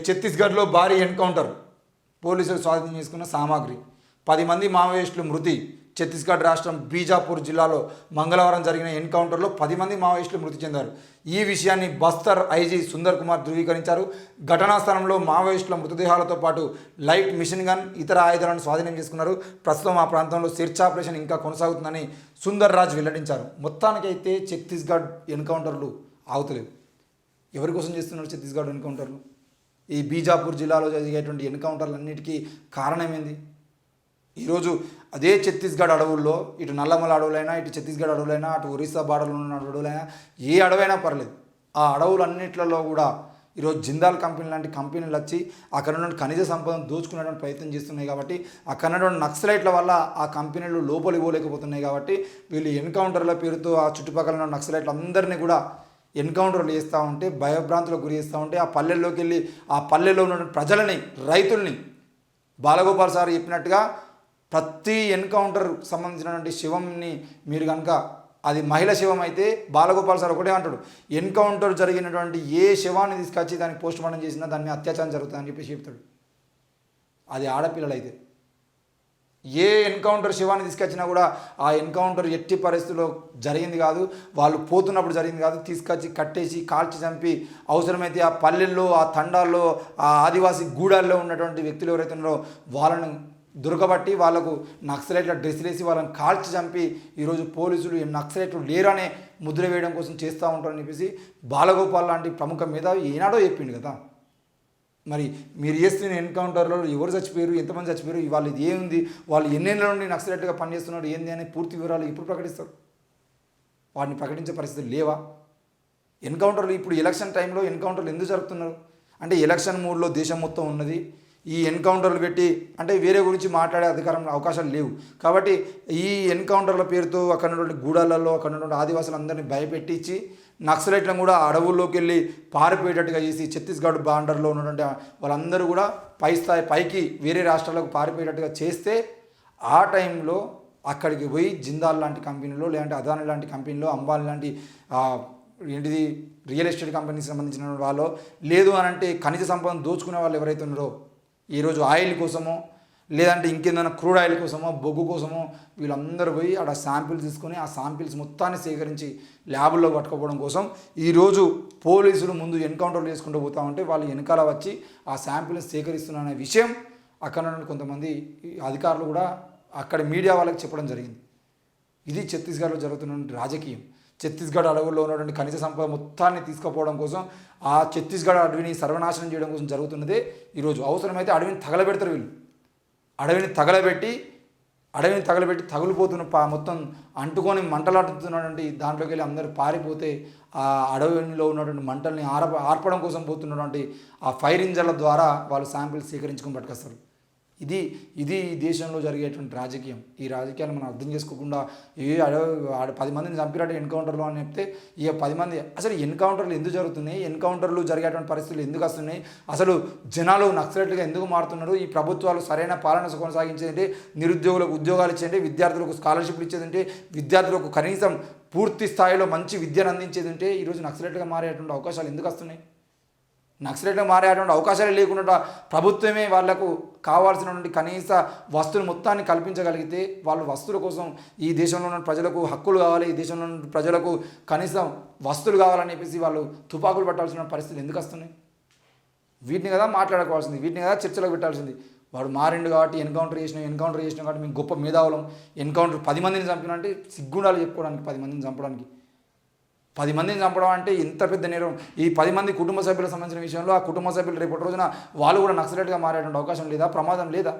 ఛత్తీస్గఢ్లో భారీ ఎన్కౌంటర్, పోలీసులు స్వాధీనం చేసుకున్న సామాగ్రి. 10 మంది మావోయిస్టులు మృతి. ఛత్తీస్గఢ్ రాష్ట్రం బీజాపూర్ జిల్లాలో మంగళవారం జరిగిన ఎన్కౌంటర్లో 10 మంది మావోయిస్టులు మృతి చెందారు. ఈ విషయాన్ని బస్తర్ ఐజీ సుందర్ కుమార్ ధృవీకరించారు. ఘటనా స్థలంలో మావోయిస్టుల మృతదేహాలతో పాటు లైట్ మిషన్ గన్, ఇతర ఆయుధాలను స్వాధీనం చేసుకున్నారు. ప్రస్తుతం ఆ ప్రాంతంలో సెర్చ్ ఆపరేషన్ ఇంకా కొనసాగుతుందని సుందర్ రాజ్ వెల్లడించారు. మొత్తానికైతే ఛత్తీస్గఢ్ ఎన్కౌంటర్లు ఆగుతలేవు. ఎవరి కోసం చేస్తున్నారు ఛత్తీస్గఢ్ ఎన్కౌంటర్లు? ఈ బీజాపూర్ జిల్లాలో జరిగేటువంటి ఎన్కౌంటర్లన్నిటికీ కారణమేంది? ఈరోజు అదే ఛత్తీస్గఢ్ అడవుల్లో, ఇటు నల్లమల అడవులైనా, ఇటు ఛత్తీస్గఢ్ అడవులైనా, అటు ఒరిస్సా బార్డర్లో ఉన్న అడవులైనా, ఏ అడవైనా పర్లేదు, ఆ అడవులన్నింటిలో కూడా ఈరోజు జిందాల్ కంపెనీ లాంటి కంపెనీలు వచ్చి అక్కడ ఉన్న ఖనిజ సంపదను దోచుకునేటువంటి ప్రయత్నం చేస్తున్నాయి. కాబట్టి అక్కడ ఉన్నటువంటి నక్సలైట్ల వల్ల ఆ కంపెనీలు లోపలికి పోలేకపోతున్నాయి. కాబట్టి వీళ్ళు ఎన్కౌంటర్ల పేరుతో ఆ చుట్టుపక్కల ఉన్న నక్సలైట్లు అందరినీ కూడా ఎన్కౌంటర్లు చేస్తూ ఉంటే, భయభ్రాంతులకు గురి చేస్తూ ఉంటే, ఆ పల్లెల్లోకి వెళ్ళి ఆ పల్లెల్లో ఉన్న ప్రజలని, రైతుల్ని, బాలగోపాల్ సార్ చెప్పినట్టుగా ప్రతి ఎన్కౌంటర్ సంబంధించినటువంటి శివంని మీరు కనుక, అది మహిళ శివం అయితే బాలగోపాల్ సార్ ఒకటే అంటాడు, ఎన్కౌంటర్ జరిగినటువంటి ఏ శవాన్ని తీసుకొచ్చి దానికి పోస్ట్ మార్టం చేసినా దాన్ని అత్యాచారం జరుగుతుందని చెప్పేసి చెప్తాడు. అది ఆడపిల్లలు అయితే ఏ ఎన్కౌంటర్ శివాన్ని తీసుకొచ్చినా కూడా ఆ ఎన్కౌంటర్ ఎట్టి పరిస్థితుల్లో జరిగింది కాదు, వాళ్ళు పోతున్నప్పుడు జరిగింది కాదు, తీసుకొచ్చి కట్టేసి కాల్చి చంపి అవసరమైతే ఆ పల్లెల్లో, ఆ తండాల్లో, ఆ ఆదివాసీ గూడాల్లో ఉన్నటువంటి వ్యక్తులు ఎవరైతే ఉన్నారో వాళ్ళని దొరకబట్టి వాళ్ళకు నక్సలైట్ల డ్రెస్సులు వేసి వాళ్ళని కాల్చి చంపి ఈరోజు పోలీసులు నక్సలైట్లు లేరనే ముద్ర వేయడం కోసం చేస్తూ ఉంటారని చెప్పేసి బాలగోపాల్ లాంటి ప్రముఖ మీద ఏనాడో చెప్పిండు కదా. మరి మీరు చేస్తున్న ఎన్కౌంటర్లో ఎవరు చచ్చిపోయారు, ఎంతమంది చచ్చిపోయారు, వాళ్ళు ఇది ఏముంది, వాళ్ళు ఎన్నేళ్ళ నుండి నక్సలైట్గా పనిచేస్తున్నారు ఏంది అనే పూర్తి వివరాలు ఇప్పుడు ప్రకటిస్తారు. వాటిని ప్రకటించే పరిస్థితులు లేవా? ఎన్కౌంటర్లు ఇప్పుడు ఎలక్షన్ టైంలో ఎన్కౌంటర్లు ఎందుకు జరుగుతున్నారు అంటే, ఎలక్షన్ మూడ్లో దేశం మొత్తం ఉన్నది. ఈ ఎన్కౌంటర్లు పెట్టి అంటే వేరే గురించి మాట్లాడే అధికారం అవకాశాలు లేవు. కాబట్టి ఈ ఎన్కౌంటర్ల పేరుతో అక్కడ ఉన్నటువంటి గూడాలలో, అక్కడ ఉన్నటువంటి ఆదివాసులందరినీ భయపెట్టించి నక్సలైట్లను కూడా అడవుల్లోకి వెళ్ళి పారిపోయేటట్టుగా చేసి, ఛత్తీస్గఢ్ బార్డర్లో ఉన్నటువంటి వాళ్ళందరూ కూడా పైకి వేరే రాష్ట్రాలకు పారిపోయేటట్టుగా చేస్తే, ఆ టైంలో అక్కడికి పోయి జిందాల్ లాంటి కంపెనీలో, లేదంటే అదానీ లాంటి కంపెనీలో, అంబానీ లాంటి ఏంటిది రియల్ ఎస్టేట్ కంపెనీకి సంబంధించిన వాళ్ళు, లేదు అని అంటే ఖనిజ సంపదను దోచుకునే వాళ్ళు ఎవరైతే ఉన్నారో, ఈరోజు ఆయిల్ కోసమో లేదంటే ఇంకేదైనా క్రూడ్ ఆయిల్ కోసమో, బొగ్గు కోసమో వీళ్ళందరూ పోయి అక్కడ శాంపిల్స్ తీసుకొని ఆ శాంపిల్స్ మొత్తాన్ని సేకరించి ల్యాబుల్లో పట్టుకోవడం కోసం ఈరోజు పోలీసులు ముందు ఎన్కౌంటర్లు చేసుకుంటూ పోతూ ఉంటే, వాళ్ళు వెనకాల వచ్చి ఆ శాంపిల్ని సేకరిస్తున్నారనే విషయం అక్కడ నుండి కొంతమంది అధికారులు కూడా అక్కడ మీడియా వాళ్ళకి చెప్పడం జరిగింది. ఇది ఛత్తీస్గఢ్లో జరుగుతున్న రాజకీయం. ఛత్తీస్గఢ్ అడవుల్లో ఉన్నటువంటి ఖనిజ సంపద మొత్తాన్ని తీసుకుపోవడం కోసం, ఆ ఛత్తీస్గఢ్ అడవిని సర్వనాశనం చేయడం కోసం జరుగుతున్నదే. ఈరోజు అవసరమైతే అడవిని తగలబెడతారు వీళ్ళు. అడవిని తగలబెట్టి తగులుపోతున్న మొత్తం అంటుకొని మంటలాడుతున్నటువంటి దాంట్లోకి వెళ్ళి అందరూ పారిపోతే, ఆ అడవిలో ఉన్నటువంటి మంటల్ని ఆర్పడం కోసం పోతున్నటువంటి ఆ ఫైర్ ఇంజన్ల ద్వారా వాళ్ళు శాంపిల్స్ సేకరించుకొని పట్టుకొస్తారు. ఇది ఈ దేశంలో జరిగేటువంటి రాజకీయం. ఈ రాజకీయాలు మనం అర్థం చేసుకోకుండా 10 మందిని చంపినట్టు ఎన్కౌంటర్లో అని చెప్తే, ఇక 10 మంది అసలు ఎన్కౌంటర్లు ఎందుకు జరుగుతున్నాయి, ఎన్కౌంటర్లు జరిగేటువంటి పరిస్థితులు ఎందుకు వస్తున్నాయి, అసలు జనాలు నక్సలైట్లుగా ఎందుకు మారుతున్నారు, ఈ ప్రభుత్వాలు సరైన పాలన కొనసాగించేదంటే, నిరుద్యోగులకు ఉద్యోగాలు ఇచ్చేదంటే, విద్యార్థులకు స్కాలర్షిప్లు ఇచ్చేదంటే, విద్యార్థులకు కనీసం పూర్తి స్థాయిలో మంచి విద్యను అందించేదంటే, ఈరోజు నక్సలైట్గా మారేటువంటి అవకాశాలు ఎందుకు వస్తున్నాయి? నక్సలైట్గా మారేటువంటి అవకాశాలు లేకుండా ప్రభుత్వమే వాళ్లకు కావాల్సినటువంటి కనీస వస్తువులు మొత్తాన్ని కల్పించగలిగితే, వాళ్ళు వస్తువుల కోసం ఈ దేశంలో ఉన్న ప్రజలకు హక్కులు కావాలి, ఈ దేశంలో ఉన్న ప్రజలకు కనీసం వస్తువులు కావాలని చెప్పేసి వాళ్ళు తుపాకులు పట్టాల్సిన పరిస్థితులు ఎందుకు వస్తున్నాయి? వీటిని కదా మాట్లాడుకోవాల్సింది, వీటిని కదా చర్చలకు పెట్టాల్సింది. వాడు మారిండు కాబట్టి ఎన్కౌంటర్ చేసినాం కాబట్టి మేము గొప్ప మేధావులం, ఎన్కౌంటర్ 10 మందిని చంపినా అంటే సిగ్గుండాలి చెప్పుకోవడానికి. 10 మందిని చంపడానికి, 10 మందిని చంపడం అంటే ఎంత పెద్ద నేరం. ఈ 10 మంది కుటుంబ సభ్యులకు సంబంధించిన విషయంలో, ఆ కుటుంబ సభ్యులు రేపటి రోజున వాళ్ళు కూడా నక్సలైట్గా మారేటువంటి అవకాశం లేదా, ప్రమాదం లేదా?